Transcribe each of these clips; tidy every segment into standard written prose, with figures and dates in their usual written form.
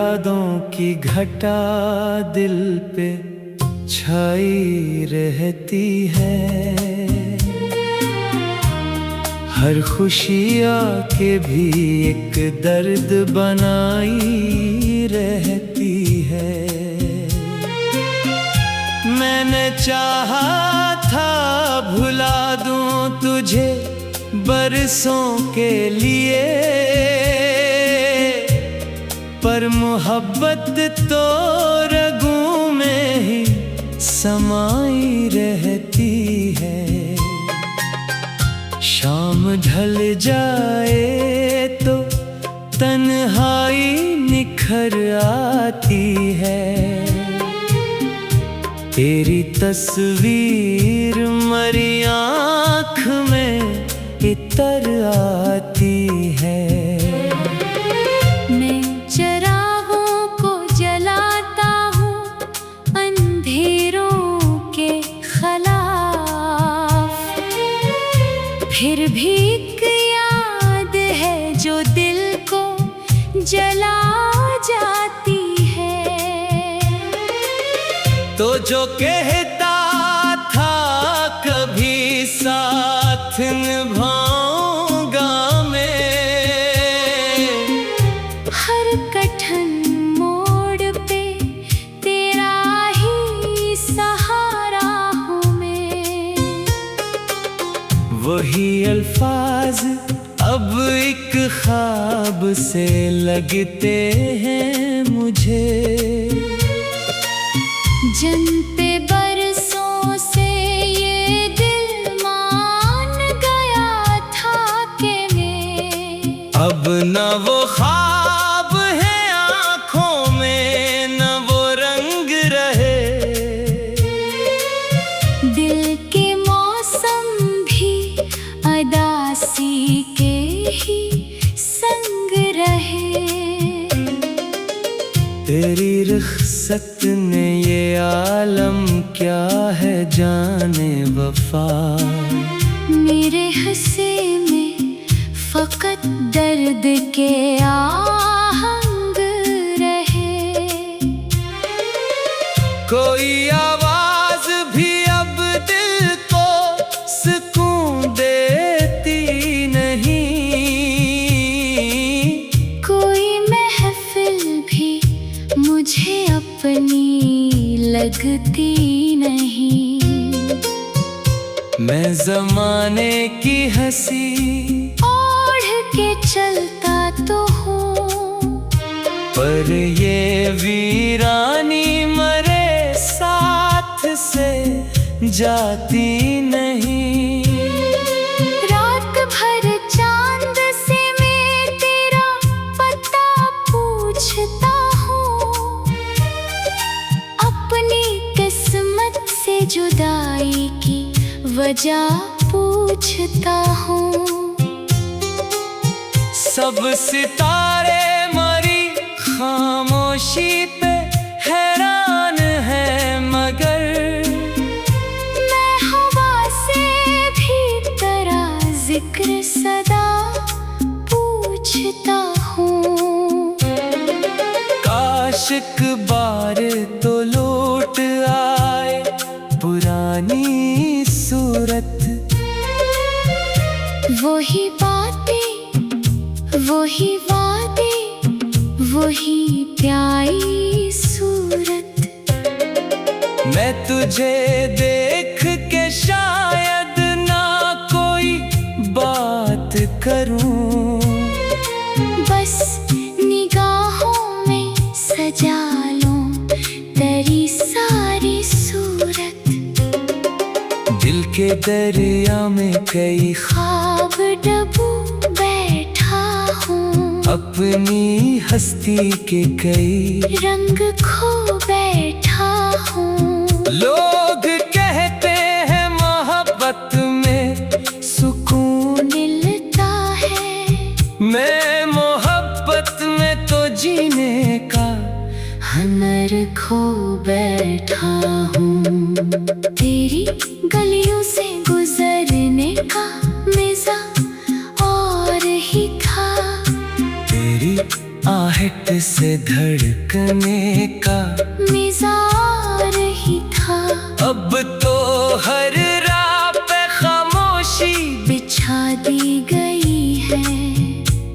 यादों की घटा दिल पे छाई रहती है। हर खुशी आके भी एक दर्द बनाई रहती है। मैंने चाहा था भुला दूं तुझे बरसों के लिए, पर मोहब्बत तो रगों में ही समाई रहती है। शाम ढल जाए तो तन्हाई निखर आती है। तेरी तस्वीर मरी आँख में इतर आती है। मैं चिरागों को जलाता हूँ अंधेरों के खिलाफ, फिर भी एक याद है जो दिल को जला जाती है। तो जो कहता था कभी साथ निभाऊंगा मैं, हर कठिन मोड़ पे तेरा ही सहारा हूँ मैं। वही अल्फाज अब एक ख्वाब से लगते हैं मुझे। जन पे बरसों से ये दिल मान गया था कि मैं अब न वो ख्वाब है आँखों में, न वो रंग रहे। दिल के मौसम भी अदासी के ही संग रहे। तेरी रुखसत ने ये आलम क्या है जाने वफा। मेरे हंसे में फकत दर्द के आहंग रहे। कोई आवाज भी अब दिल को सुकून देती नहीं। कोई महफिल भी मुझे अपनी लगती नहीं। मैं ज़माने की हंसी ओढ़ के चलता तो हूँ, पर ये वीरानी मरे साथ से जाती नहीं। रात भर चांद से मैं तेरा पता पूछता हूँ, अपनी किस्मत से जुदाई की वजह पूछता हूँ। सब सितारे मरी खामोशी पे हैरान है, मगर मैं हवा से भी तेरा जिक्र सदा पूछता हूँ। काश एक बार तो लौट आए पुरानी सूरत। वही बातें, वही वादे, वही प्यारी सूरत। मैं तुझे देख के शायद ना कोई बात करूं, बस निगाहों में सजा लूं तेरी सारी सूरत। दिल के दरिया में कई ख्वाब डूबू बैठा हूँ, अपनी हस्ती के कई रंग खो बैठा हूँ। लोग कहते हैं मोहब्बत में सुकून मिलता है, मैं मोहब्बत में तो जीने का हुनर खो बैठा हूँ। तेरी गलियों से गुजरने का मज़ा और ही था, तेरी आहट से धड़कने का मिज़ार ही था। अब तो हर राह पे खामोशी बिछा दी गई है।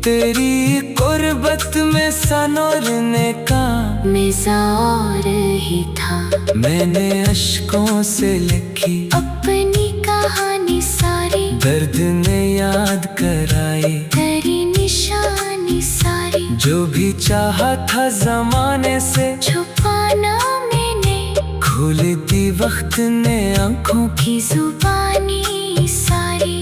तेरी कुर्बत में सनोरने का मिज़ार ही था। मैंने अश्कों से लिखी अपनी कहानी सारी, दर्द ने याद कराई तेरी निशानी सारी। जो भी चाहा था जमाने से छुपाना मैंने, खोल दी वक्त ने आंखों की जुबानी सारी।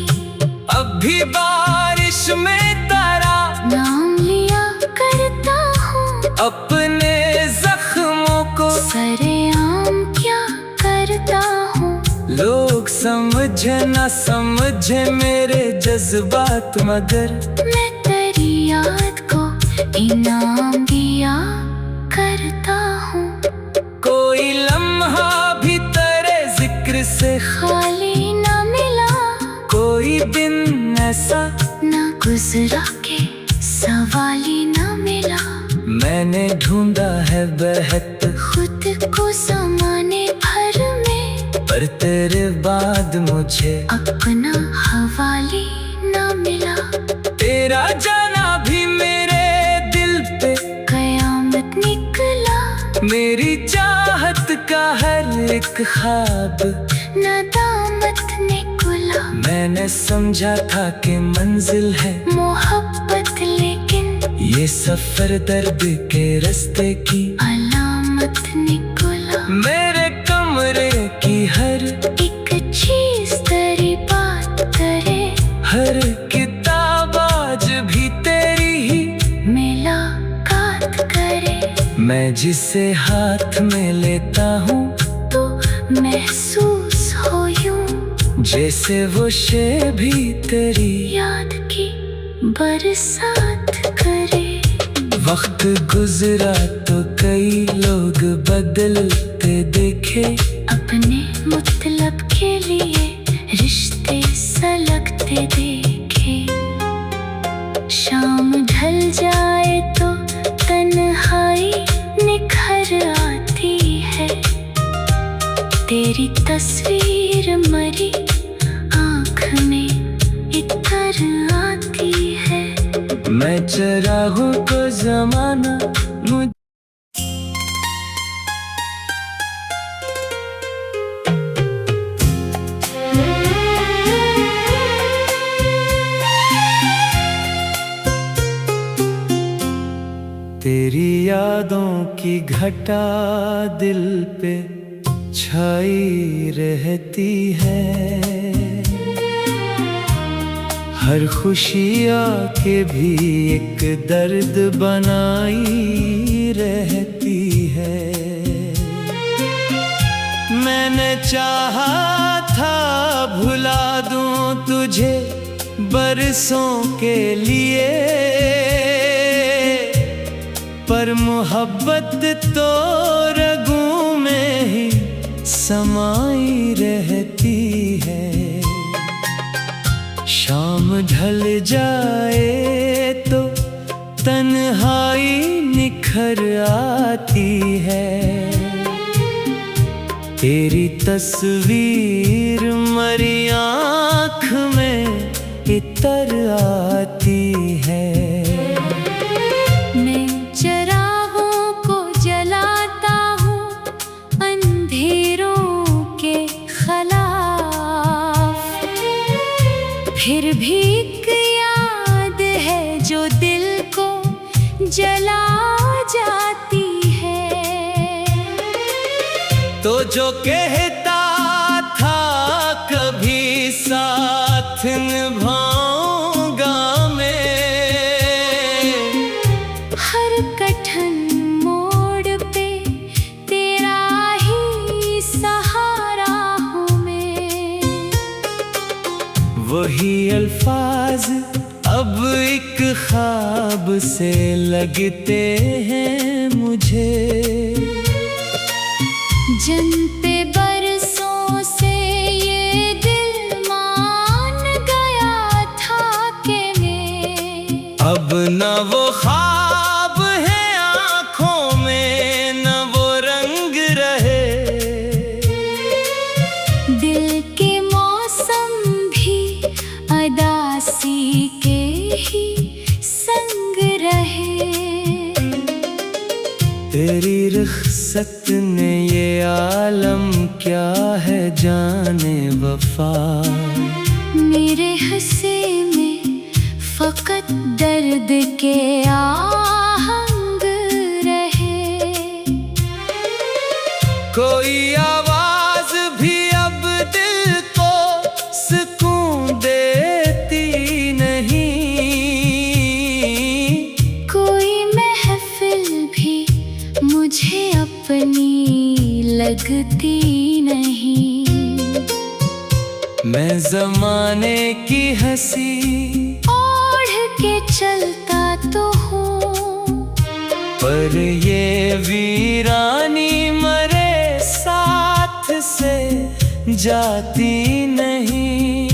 अब भी बारिश में तारा नाम लिया करता हूँ, अपने जख्मों को सरेआम क्या करता हूँ। लोग समझे न समझे मेरे जज्बात, मगर मैं तेरी याद को इनाम दिया करता हूँ। कोई लम्हा भी तेरे जिक्र से खाली न मिला, कोई दिन ऐसा न गुजरा के सवाली न मिला। मैंने ढूंढा है बहत खुद को ज़माने भर में, पर तेरे बाद मुझे अपना हवाली न मिला। तेरा जाना भी मेरे दिल पे कयामत निकला, मेरी चाहत का हर एक ख्वाब नदामत निकला। मैंने समझा था कि मंजिल है मोहब्बत, लेकिन ये सफर दर्द के रास्ते की अलामत निकला। मेरे कमरे की हर एक चीज तेरी बात करे, हर किताब आज भी तेरी ही मुलाकात करे। मैं जिसे हाथ में लेता हूँ तो महसूस हो यूं, जैसे वो शे भी तेरी याद की बरसात करे। वक्त गुजरा तो कई लोग बदलते देखे, अपने मतलब के लिए रिश्ते सलगते देखे। शाम ढल जाए तो तन्हाई निखर आती है, तेरी तस्वीर मरी आँख में इतर आती है। मैं चरागों को जमाना मुझ तेरी यादों की घटा दिल पे छाई रहती है। हर खुशी आके भी एक दर्द बनाई रहती है। मैंने चाहा था भुला दूं तुझे बरसों के लिए, पर मोहब्बत तो रगों में ही समाई रहती है। शाम ढल जाए तो तन्हाई निखर आती है, तेरी तस्वीर मरी आँख में इतर आती है। मैं चिरागों को जलाता हूँ अंधेरों के खिलाफ, फिर भी एक याद है जो दिल को जला जाती है। तो जो कहता था कभी साथ निभाऊंगा मैं, हर कठिन मोड़ पे तेरा ही सहारा हूँ मैं। वही अल्फाज अब एक ख्वाब से लगते हैं मुझे, जिन पे बरसों से ये दिल मान गया था कि मैं अब न वो ख्वाब तेरी रुखसत ने ये आलम क्या है जाने वफा। मेरे हंसे में फकत दर्द के आहंग रहे। कोई आवाज भी अब दिल को सुकून देती नहीं। कोई महफिल भी मुझे अपनी लगती नहीं। मैं ज़माने की हंसी ओढ़ के चलता तो हूँ, पर ये वीरानी मरे साथ से जाती नहीं।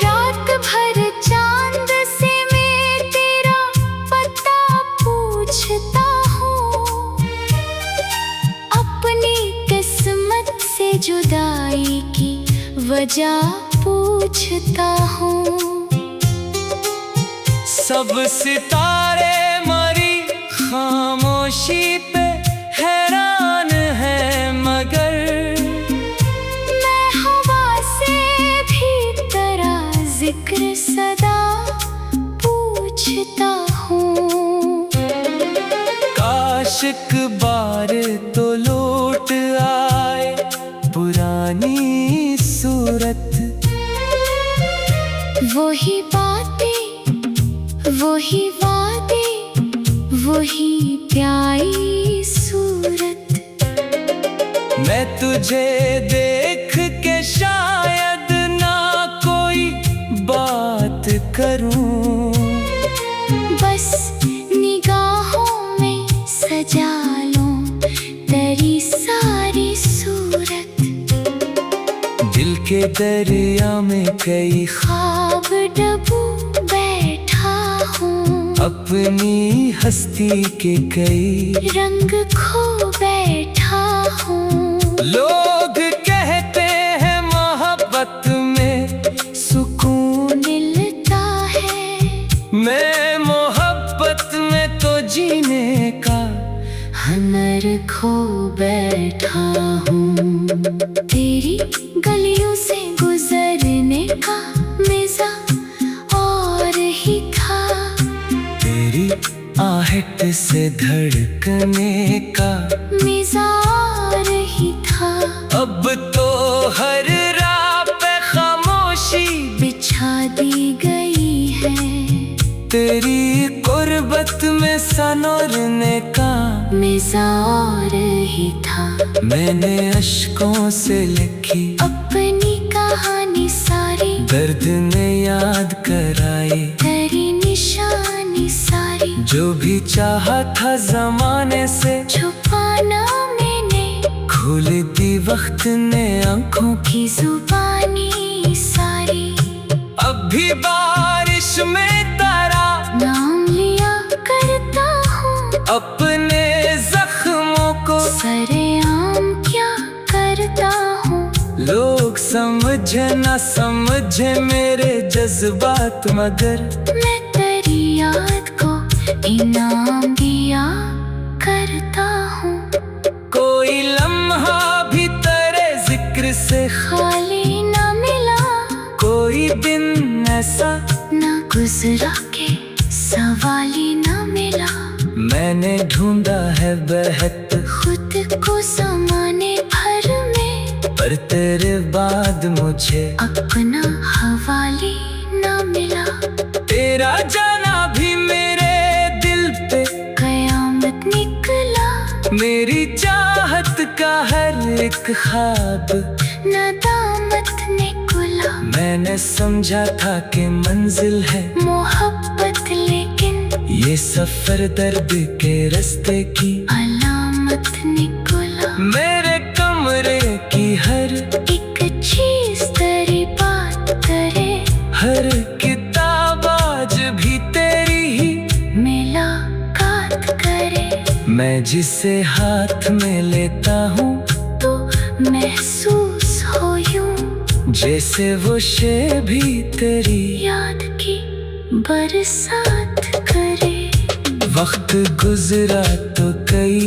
रात भर चांद से मैं तेरा पता पूछता हूँ, अपनी किस्मत से जुदाई की वजह पूछता हूँ। सब सितारे मरी खामोशी पे हैरान है, मगर मैं हवा से भी तेरा जिक्र सदा पूछता हूँ। काश एक बार तो लौट आए पुरानी सूरत। वही बातें, वही वादे, वही प्यारी सूरत। मैं तुझे देख के शायद ना कोई बात करूं, बस निगाहों में सजा लूं तेरी सारी सूरत। दिल के दरिया में कई ख्वाब डूबू बैठा हूँ, अपनी हस्ती के कई रंग खो बैठा हूँ। लोग कहते हैं मोहब्बत में सुकून, मिलता है मैं मोहब्बत में तो जीने का हुनर खो बैठा हूँ। तेरी गलियों से गुजरने का मज़ा और ही था, तेरी आहट से धड़कने का मज़ा और ही था। अब तो हर राह पे खामोशी बिछा दी गई है, तेरी कुर्बत में सनोरने का मज़ा और ही था। मैंने अश्कों से लिखी अपनी कहानी सारी, दर्द ने याद कराई तेरी निशानी सारी। जो भी चाहा था जमाने से छुपाना मैंने, खोल दी वक्त ने आंखों की जुबानी सारी। अब भी बारिश में तारा नाम लिया करता हूँ, अपने जख्मों को सरेआम क्या करता हूँ। लोग समझे ना समझे मेरे जज्बात, मगर मैं तेरी याद को इनाम दिया करता हूँ। कोई लम्हा भी तेरे जिक्र से खाली ना मिला, कोई दिन ऐसा ना गुजरा के सवाली ना मिला। मैंने ढूंढा है बहत खुद को ज़माने भर में, पर तेरे बाद मुझे अपना हवाली ना मिला। तेरा जाना भी मेरे दिल पे कयामत निकला, मेरी चाहत का हर एक ख्वाब नदामत निकला। मैंने समझा था कि मंजिल है मोहब्बत, लेकिन ये सफर दर्द के रास्ते की अलामत निकला। मेरे कमरे की हर एक चीज तेरी बात करे, हर किताब आज भी तेरी ही मुलाकात करे। मैं जिसे हाथ में लेता हूँ तो महसूस हो यूं, जैसे वो शे भी तेरी याद की बरसात करे। वक्त गुजरा तो कई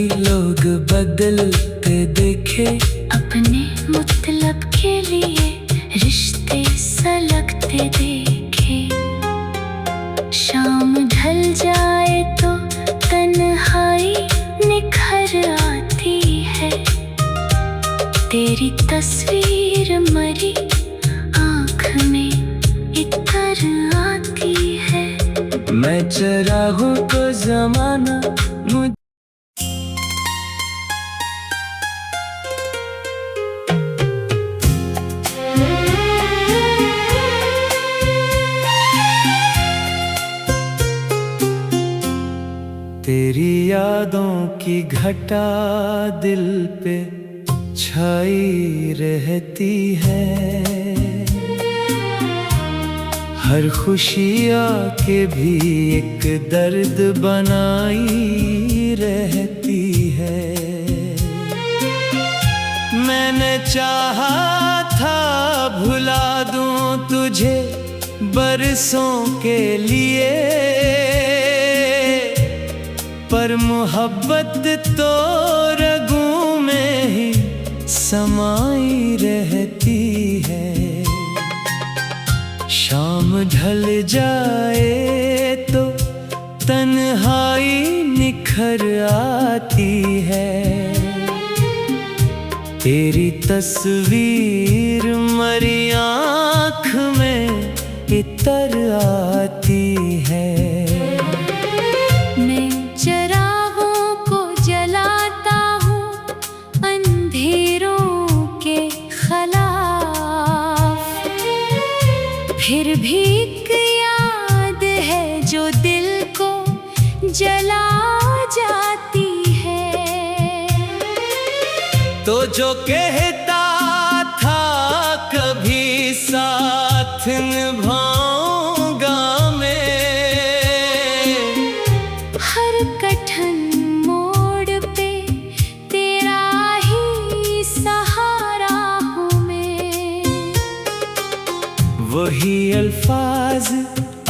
तस्वीर मरी आँख में इतर आती है। मैं चरागों को जमाना मुझ तेरी यादों की घटा दिल पे छाई रहती है। हर खुशी आके भी एक दर्द बनाई रहती है। मैंने चाहा था भुला दूं तुझे बरसों के लिए, पर मोहब्बत तो रगों में ही समाई रहती है। शाम ढल जाए तो तन्हाई निखर आती है। तेरी तस्वीर मरी आँख में इतर आती है। फिर भी एक याद है जो दिल को जला जाती है। तो जो कहता था कभी साथ निभाऊंगा मैं, हर कठिन मोड़ पे तेरा ही सहारा हूँ मैं। वही अल्फाज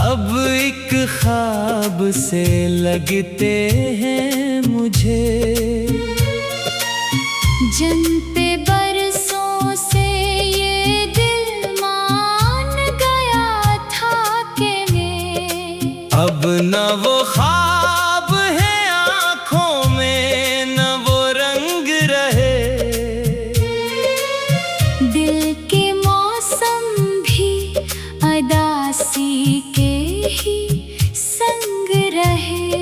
अब एक ख्वाब से लगते हैं मुझे। जिन पे बरसों से ये दिल मान गया था कि मैं, अब न वो ख्वाब है आँखों में, न वो रंग रहे। दिल के मौसम भी अदासी के ही संग रहे।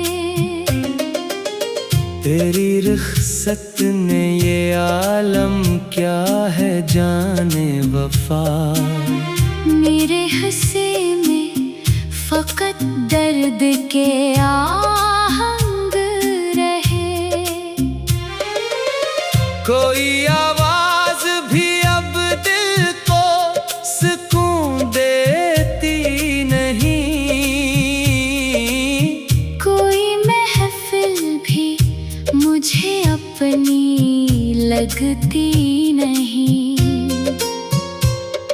तेरी रुखसत ने ये आलम क्या है जाने वफा। मेरे हंसे में फकत दर्द के आहंग रहे। कोई आवाज भी अब दिल को सुकून देती नहीं। कोई महफिल भी मुझे अपनी लगती नहीं।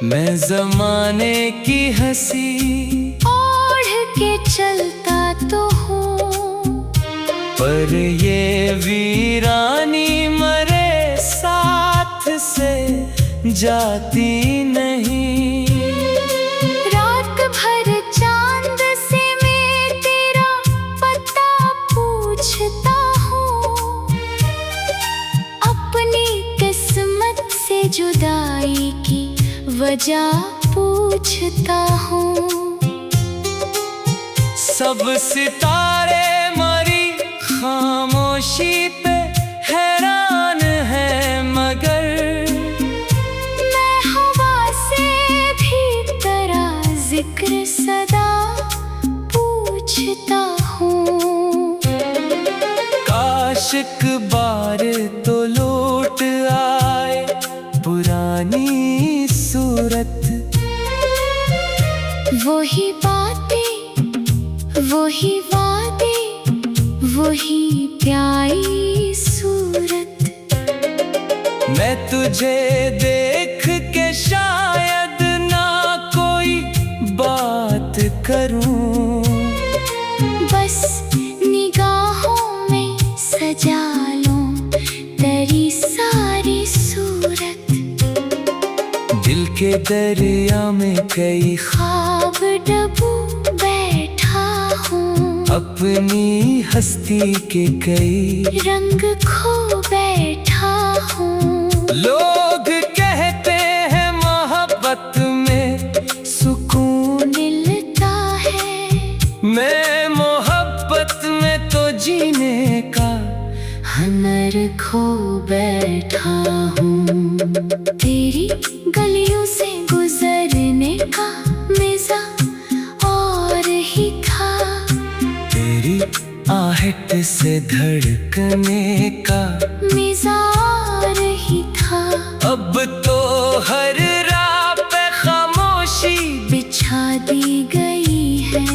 मैं ज़माने की हंसी ओढ़ के चलता तो हूँ, पर ये वीरानी मरे साथ से जाती नहीं। रात भर चांद से मैं तेरा पता पूछता हूँ, अपनी किस्मत से जुदाई की वजह पूछता हूँ। सब सितारे मरी खामोशी पे हैरान है, मगर मैं हवा से भी तेरा जिक्र सदा पूछता हूँ। काश एक बार तो लौट आए पुरानी सूरत। वही बातें, वही वादे, वही प्यारी सूरत। मैं तुझे देख के शायद ना कोई बात करूं, बस निगाहों में सजा लूं तेरी सारी सूरत। दिल के दरिया में कई ख्वाब डूबू बैठा हूँ, अपनी हस्ती के कई रंग खो बैठा हूँ। लोग कहते कर खो बैठा हूँ। तेरी गलियों से गुजरने का मज़ा और ही था। तेरी आहट से धड़कने का मज़ा और ही था। अब तो हर राह पे खामोशी बिछा दी गई है।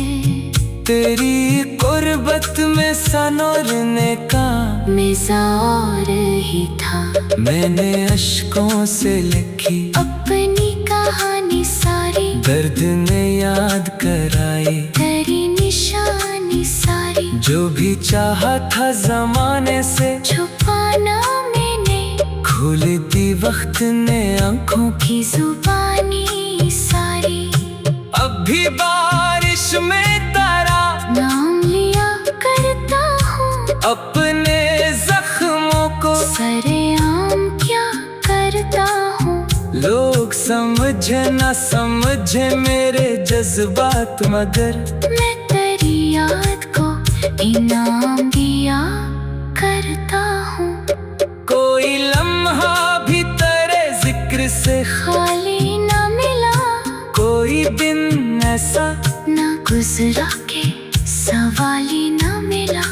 तेरी गुर्बत में सनोरने का मज़ा और ही था। मैंने अश्कों से लिखी अपनी कहानी सारी, दर्द ने याद कराई तेरी निशानी सारी। जो भी चाहा था जमाने से छुपाना मैंने, खोल दी वक्त ने आंखों की जुबानी सारी। अब भी बारिश में तारा नाम लिया करता हूँ, अपने जख्मों को सरेआम क्या करता हूँ। लोग समझे न समझे मेरे जज्बात, मगर मैं तेरी याद को इनाम दिया करता हूँ। कोई लम्हा भी तेरे जिक्र से खाली न मिला, कोई दिन ऐसा न गुजरा के सवाली न मिला।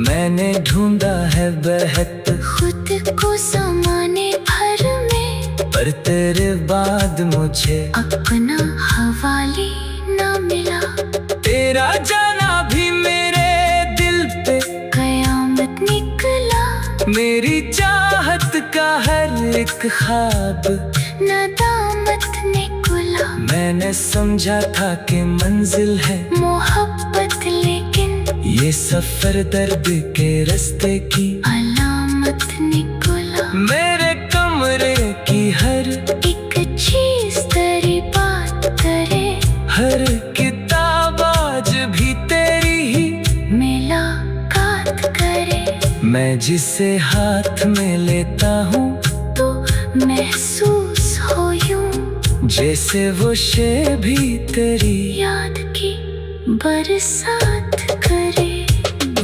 मैंने ढूंढा है बहत खुद को ज़माने भर में, पर तेरे बाद मुझे अपना हवाली न मिला। तेरा जाना भी मेरे दिल पे कयामत निकला। मेरी चाहत का हर एक ख्वाब नदामत निकला। मैंने समझा था कि मंजिल है मोहब्बत, लेकिन ये सफर दर्द के रास्ते की अलामत निकला। मेरे कमरे की हर एक चीज तेरी बात करे, हर किताब आज भी तेरी ही मुलाकात करे। मैं जिसे हाथ में लेता हूँ तो महसूस हो यूं, जैसे वो शे भी तेरी याद की बरसात करे।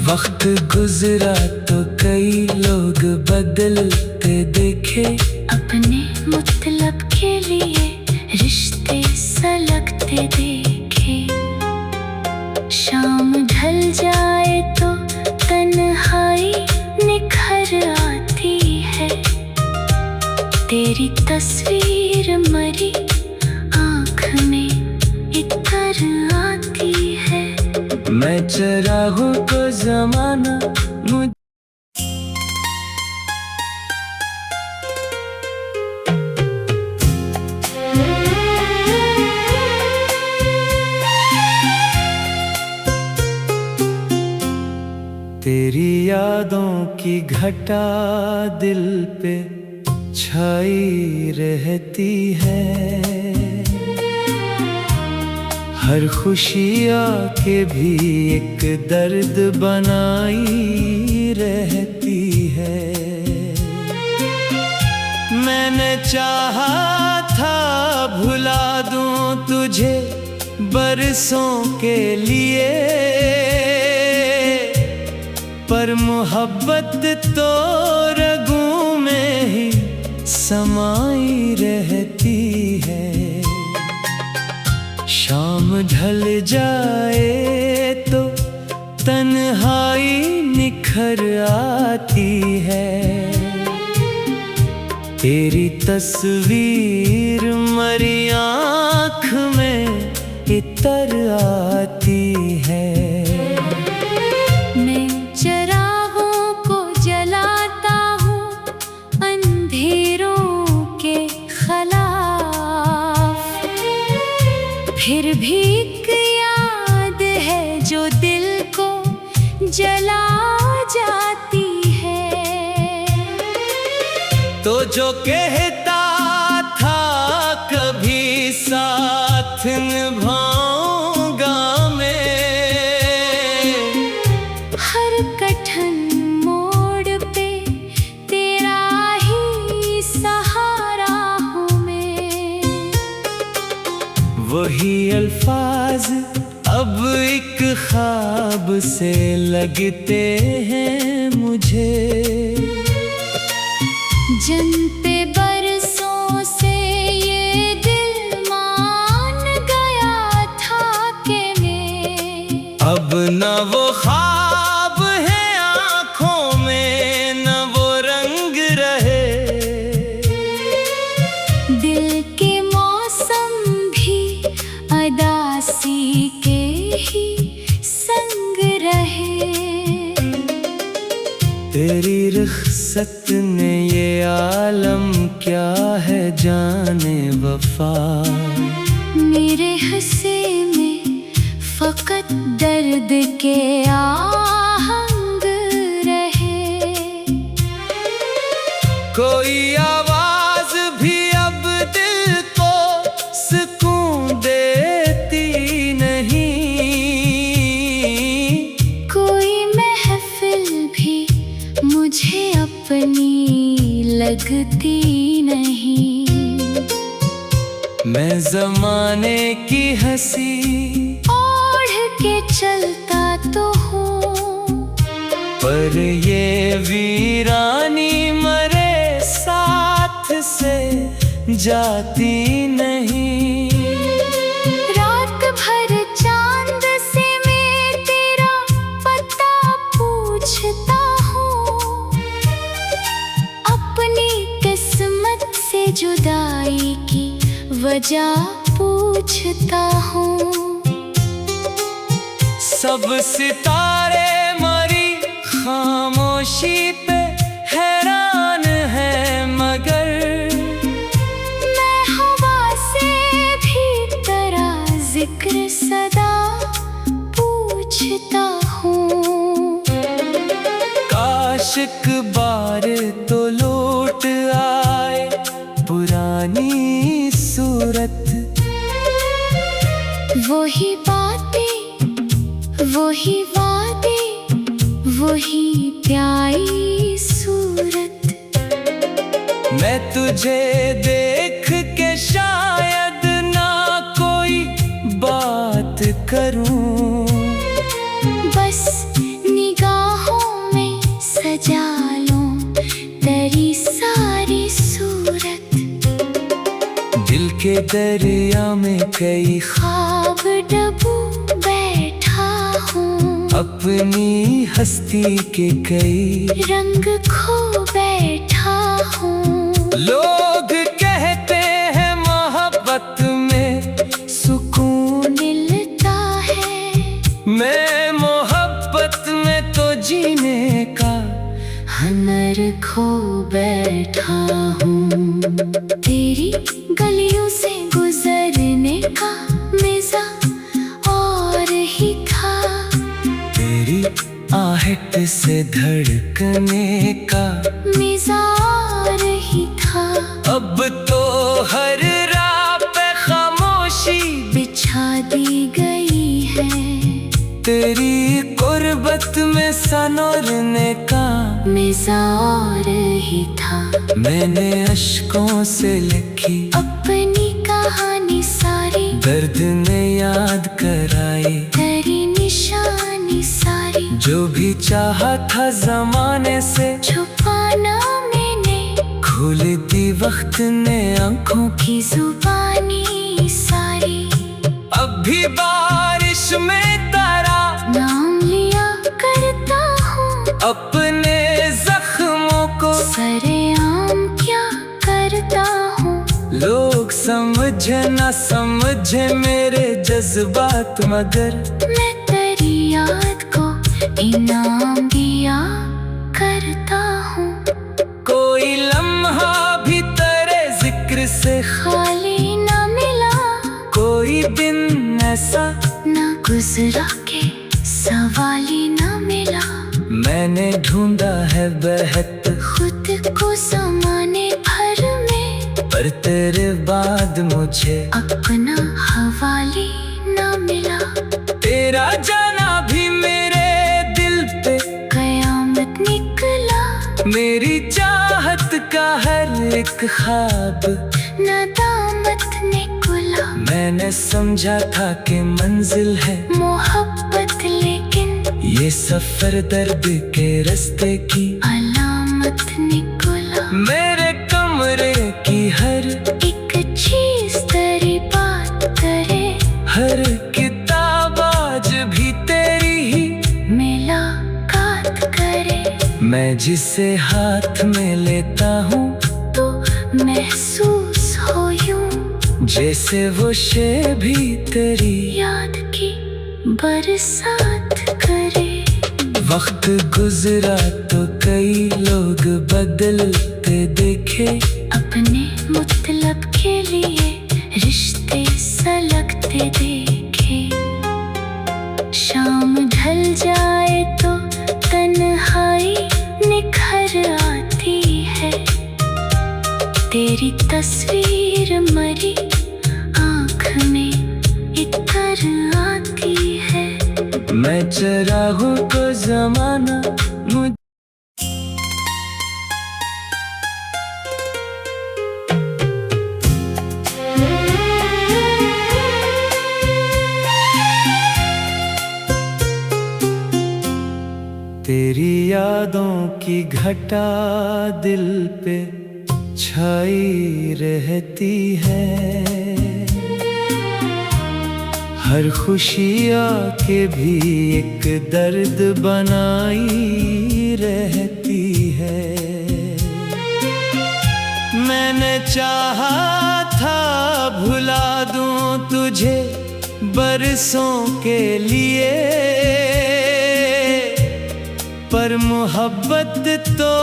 वक्त गुजरा तो कई लोग बदलते देखे, अपने मतलब के लिए रिश्ते सलगते देखे। शाम ढल जाए तो तन्हाई निखर आती है। तेरी तस्वीर मरी आँख में इतर आती है। मैं चरागों को जमाना मुझ तेरी यादों की घटा दिल पे छाई रहती है। हर खुशी आके भी एक दर्द बनाई रहती है। मैंने चाहा था भुला दूं तुझे बरसों के लिए, पर मोहब्बत तो रगों में ही समाई रहती है। शाम ढल जाए तो तन्हाई निखर आती है। तेरी तस्वीर मरी आँख में इतर आती है। मैं चरागों को जलाता हूँ अंधेरों के खिलाफ, फिर भी एक याद है जो दिल को जला जाती है। तो जो कहता था कभी साथ निभाऊंगा मैं, हर कठिन मोड़ पे तेरा ही सहारा हूँ मैं। वही अल्फाज अब एक ख्वाब से लगते हैं मुझे। रुखसत ने ये आलम क्या है जाने वफा। मेरे हंसे में फकत दर्द के आहंग रहे। कोई आवाज भी अब दिल को सुकून देती नहीं। कोई महफिल भी मुझे अपनी लगती नहीं। मैं ज़माने की हंसी ओढ़ के चलता तो हूँ, पर ये वीरानी मरे साथ से जाती नहीं। रात भर चांद से मैं तेरा पता पूछता हूँ, अपनी किस्मत से जुदाई की वजह पूछता हूँ। सब सितारे मरी खामोशी पे हैरान है, मगर मैं हवा से भी तेरा जिक्र सदा पूछता हूँ। काश एक बार तो लौट आए पुरानी सूरत। वही बातें, वही वादे, वही प्यारी सूरत। मैं तुझे देख के शायद ना कोई बात करूं, बस निगाहों में सजा लूं तेरी सारी सूरत। दिल के दरिया में कई ख्वाब डूबू बैठा हूँ, अपनी हस्ती के कई रंग खो बैठा हूँ। लोग कहते हैं मोहब्बत में सुकून मिलता है, मैं मोहब्बत में तो जीने का हुनर खो बैठा हूँ। तेरी गलियों से गुजरने का मज़ा और ही था, तेरी आहट से धड़कने का मज़ा और ही था। अब तो हर राह पे खामोशी बिछा दी गई है, तेरी कुर्बत में सनोरने का मज़ा और ही था। मैंने अश्कों से लिखी अपनी कहानी सारी, दर्द ने याद कराई तेरी निशानी सारी। जो भी चाहा था जमाने से छुपाना मैंने, खोल दी वक्त ने आंखों की की जुबानी सारी। अब भी बारिश में तारा नाम लिया करता हूँ, अपने जख्मों को सरेआम क्या करता हूँ। लोग समझे न समझे मेरे जज्बात, मगर मैं तेरी याद को इनाम दिया करता हूँ। कोई लम्हा भी तेरे जिक्र से खाली न मिला, कोई दिन ऐसा न गुजरा के सवाली न मिला। मैंने ढूंढा है बहत खुद को ज़माने भर में, पर तेरे बाद मुझे अपना हवाली न मिला। तेरा जाना भी मेरे दिल पे कयामत निकला, मेरी चाहत का हर एक ख्वाब नदामत निकला। मैंने समझा था कि मंजिल है मोहब्बत, लेकिन ये सफर दर्द के रास्ते की अलामत निकला। मेरे कमरे की हर एक चीज तेरी बात करे, हर किताब आज भी तेरी ही मुलाकात करे। मैं जिसे हाथ में लेता हूँ तो महसूस हो यूं, जैसे वो शे भी तेरी याद की बरसात करे। वक्त गुजरा तो कई लोग बदलते देखे, अपने मतलब के लिए रिश्ते सलगते देखे। शाम ढल जाए तो तन्हाई निखर आती है, तेरी तस्वीर मरी आँख में इतर आती है। मैं चरागों को जमाना मुझ तेरी यादों की घटा दिल पे छाई रहती है, हर खुशी आके भी एक दर्द बनाई रहती है। मैंने चाहा था भुला दूं तुझे बरसों के लिए, पर मोहब्बत तो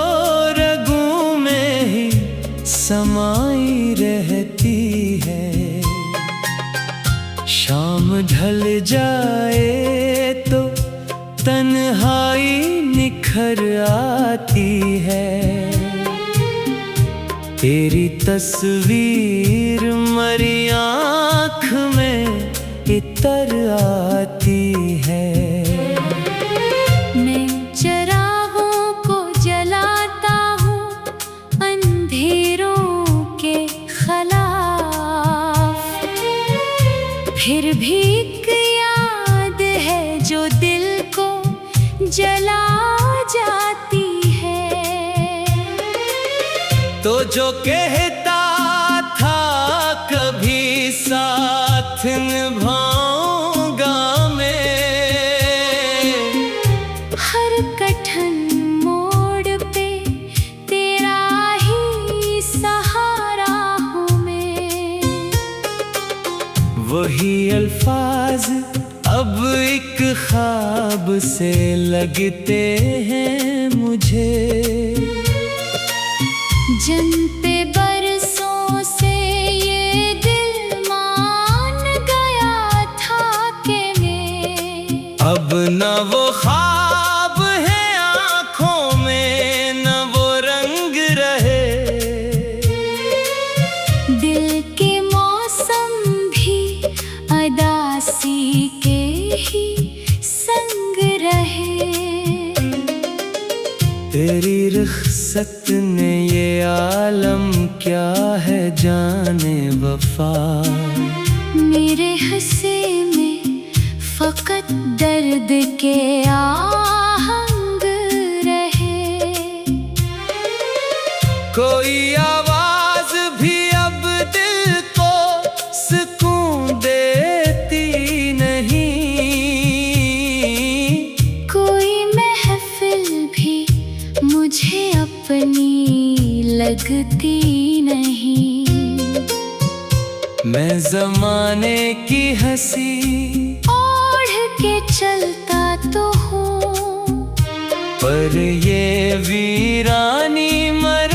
रगों में ही समाई रहती है। शाम ढल जाए तो तन्हाई निखर आती है, तेरी तस्वीर मरी आँख में इतर आती है। मैं चरागों को जलाता हूँ अंधेरों के खिलाफ, फिर भी एक याद है जो दिल को जला जाती है। तो जो कहता था कभी साथ निभाऊंगा मैं, हर कठिन मोड़ पे तेरा ही सहारा हूँ मैं। वही अल्फाज अब एक ख्वाब से लगते हैं मुझे, जिन पे बरसों से ये दिल मान गया था कि मैं अब न वो ख्वाब है आँखों में, न वो रंग रहे। दिल के मौसम भी अदासी के ही संग रहे। तेरी रुखसत ने ये आलम क्या है जाने वफा, मेरे हंसे में फकत दर्द के आहंग रहे। कोई आवाज भी अब दिल को सुकून देती नहीं, कोई महफिल भी मुझे अपनी लगती नहीं। मैं जमाने की हंसी ओढ़ के चलता तो हूँ, पर ये वीरानी मर